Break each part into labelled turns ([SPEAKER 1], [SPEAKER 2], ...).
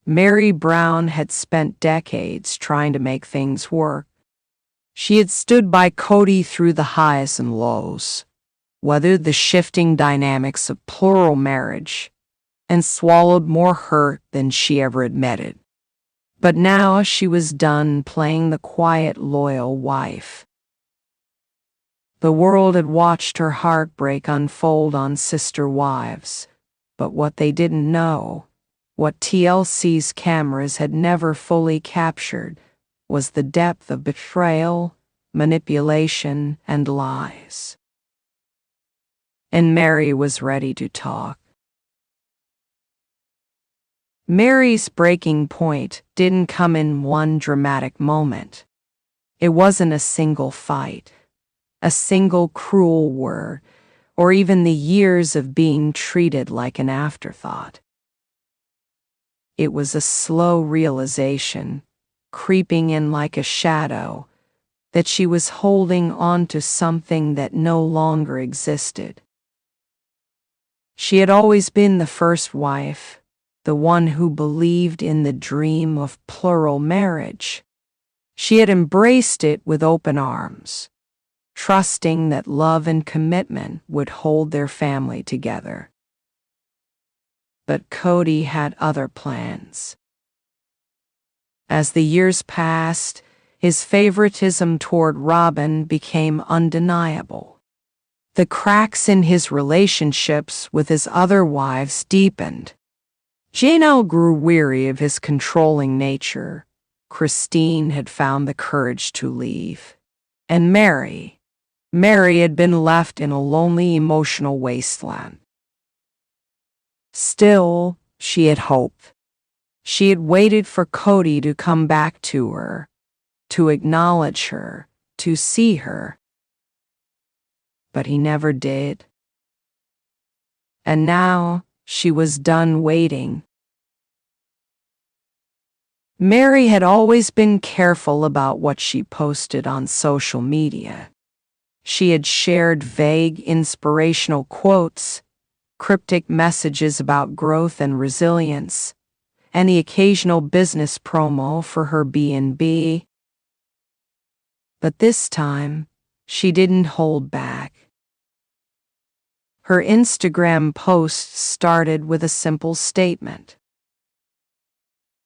[SPEAKER 1] Meri Brown had spent decades trying to make things work. She had stood by Kody through the highs and lows, weathered the shifting dynamics of plural marriage, and swallowed more hurt than she ever admitted. But now she was done playing the quiet, loyal wife. The world had watched her heartbreak unfold on sister wives, but what they didn't know, what TLC's cameras had never fully captured, was the depth of betrayal, manipulation, and lies. And Meri was ready to talk. Meri's breaking point didn't come in one dramatic moment. It wasn't a single fight, a single cruel word, or even the years of being treated like an afterthought. It was a slow realization, creeping in like a shadow, that she was holding on to something that no longer existed. She had always been the first wife, the one who believed in the dream of plural marriage. She had embraced it with open arms, trusting that love and commitment would hold their family together. But Kody had other plans. As the years passed, his favoritism toward Robin became undeniable. The cracks in his relationships with his other wives deepened. Janelle grew weary of his controlling nature. Christine had found the courage to leave. And Meri had been left in a lonely emotional wasteland. Still, she had hoped. She had waited for Kody to come back to her, to acknowledge her, to see her. But he never did. And now she was done waiting. Meri had always been careful about what she posted on social media. She had shared vague inspirational quotes, cryptic messages about growth and resilience, and the occasional business promo for her B&B. But this time, she didn't hold back. Her Instagram posts started with a simple statement.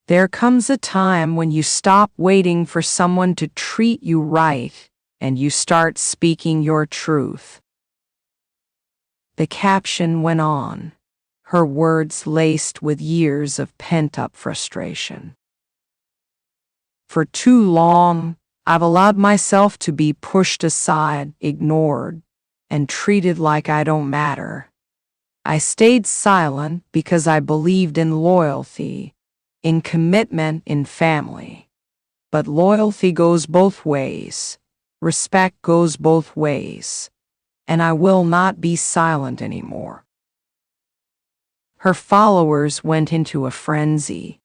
[SPEAKER 1] There comes a time when you stop waiting for someone to treat you right and you start speaking your truth. The caption went on, her words laced with years of pent-up frustration. For too long, I've allowed myself to be pushed aside, ignored, and treated like I don't matter. I stayed silent because I believed in loyalty, in commitment, in family. But loyalty goes both ways. Respect goes both ways. And I will not be silent anymore. Her followers went into a frenzy.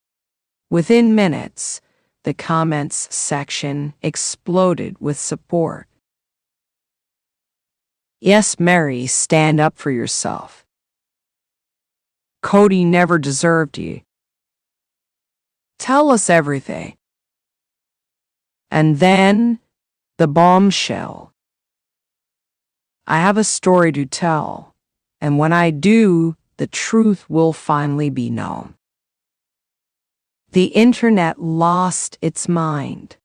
[SPEAKER 1] Within minutes, the comments section exploded with support. Yes, Meri, stand up for yourself. Kody never deserved you. Tell us everything. And then, the bombshell. I have a story to tell, and when I do, the truth will finally be known. The internet lost its mind.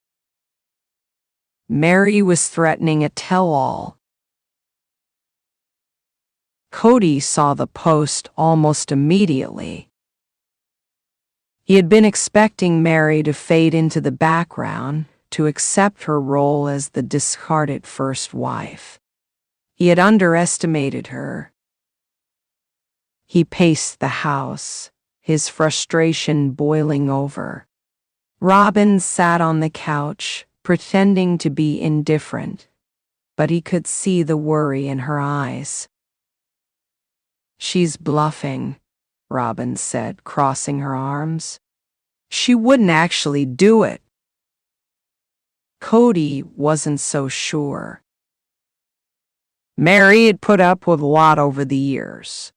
[SPEAKER 1] Meri was threatening a tell-all. Kody saw the post almost immediately. He had been expecting Meri to fade into the background, to accept her role as the discarded first wife. He had underestimated her. He paced the house, his frustration boiling over. Robin sat on the couch, pretending to be indifferent, but he could see the worry in her eyes. She's bluffing, Robin said, crossing her arms. She wouldn't actually do it. Kody wasn't so sure. Meri had put up with a lot over the years.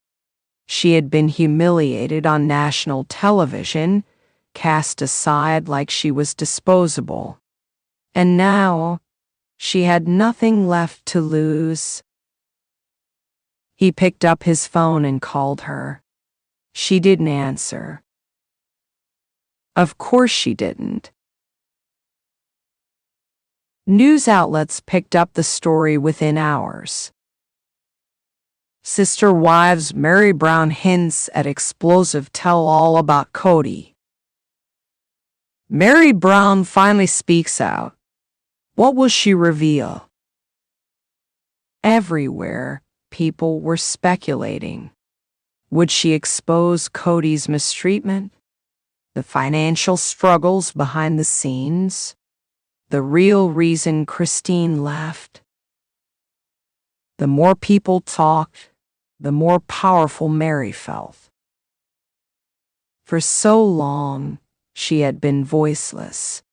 [SPEAKER 1] She had been humiliated on national television. cast aside like she was disposable. And now, she had nothing left to lose. He picked up his phone and called her. She didn't answer. Of course she didn't. News outlets picked up the story within hours. Sister wives Meri Brown hints at explosive tell-all about Kody. Meri Brown finally speaks out. What will she reveal? Everywhere, people were speculating. Would she expose Kody's mistreatment? The financial struggles behind the scenes? The real reason Christine left? The more people talked, the more powerful Meri felt. For so long, she had been voiceless.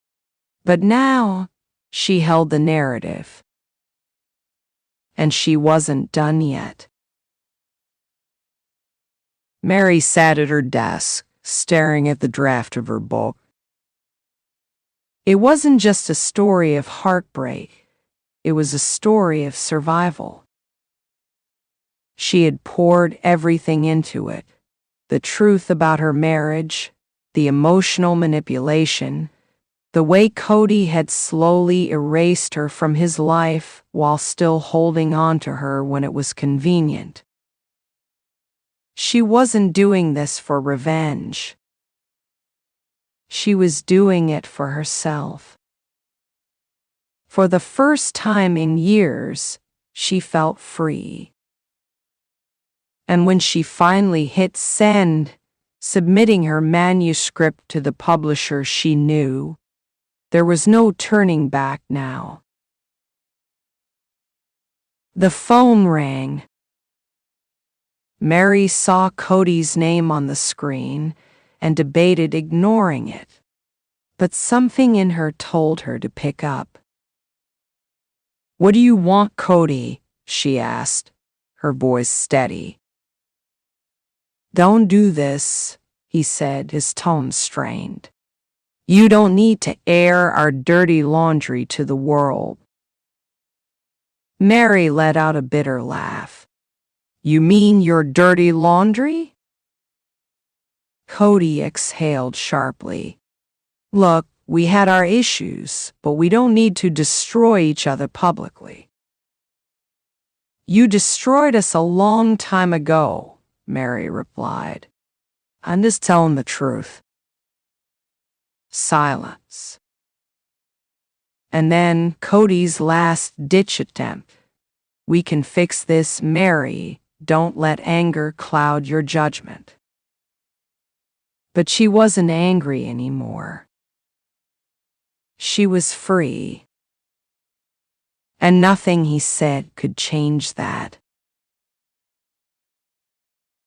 [SPEAKER 1] But now, she held the narrative. And she wasn't done yet. Meri sat at her desk, staring at the draft of her book. It wasn't just a story of heartbreak. It was a story of survival. She had poured everything into it. The truth about her marriage, the emotional manipulation, the way Kody had slowly erased her from his life while still holding on to her when it was convenient. She wasn't doing this for revenge. She was doing it for herself. For the first time in years, she felt free. And when she finally hit send, submitting her manuscript to the publisher she knew, there was no turning back now. The phone rang. Meri saw Kody's name on the screen and debated ignoring it, but something in her told her to pick up. "What do you want, Kody?" she asked, her voice steady. "Don't do this," he said, his tone strained. "You don't need to air our dirty laundry to the world." Meri let out a bitter laugh. "You mean your dirty laundry?" Kody exhaled sharply. "Look, we had our issues, but we don't need to destroy each other publicly." "You destroyed us a long time ago," Meri replied. "I'm just telling the truth." Silence. And then Kody's last-ditch attempt. "We can fix this, Meri. Don't let anger cloud your judgment." But she wasn't angry anymore. She was free. And nothing he said could change that.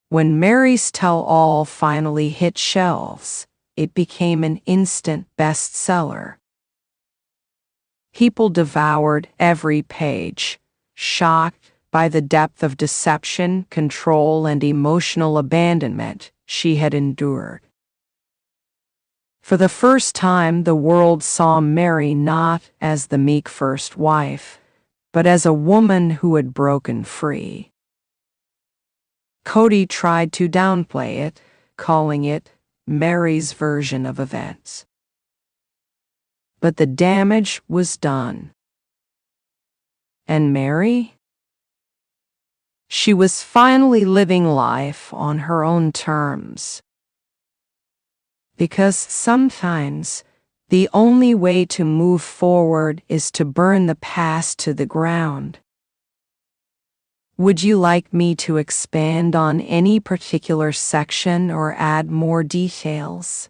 [SPEAKER 1] When Meri's tell-all finally hit shelves, it became an instant bestseller. People devoured every page, shocked by the depth of deception, control, and emotional abandonment she had endured. For the first time, the world saw Meri not as the meek first wife, but as a woman who had broken free. Kody tried to downplay it, calling it Meri's version of events. But the damage was done. And Meri? She was finally living life on her own terms. Because sometimes the only way to move forward is to burn the past to the ground. Would you like me to expand on any particular section or add more details?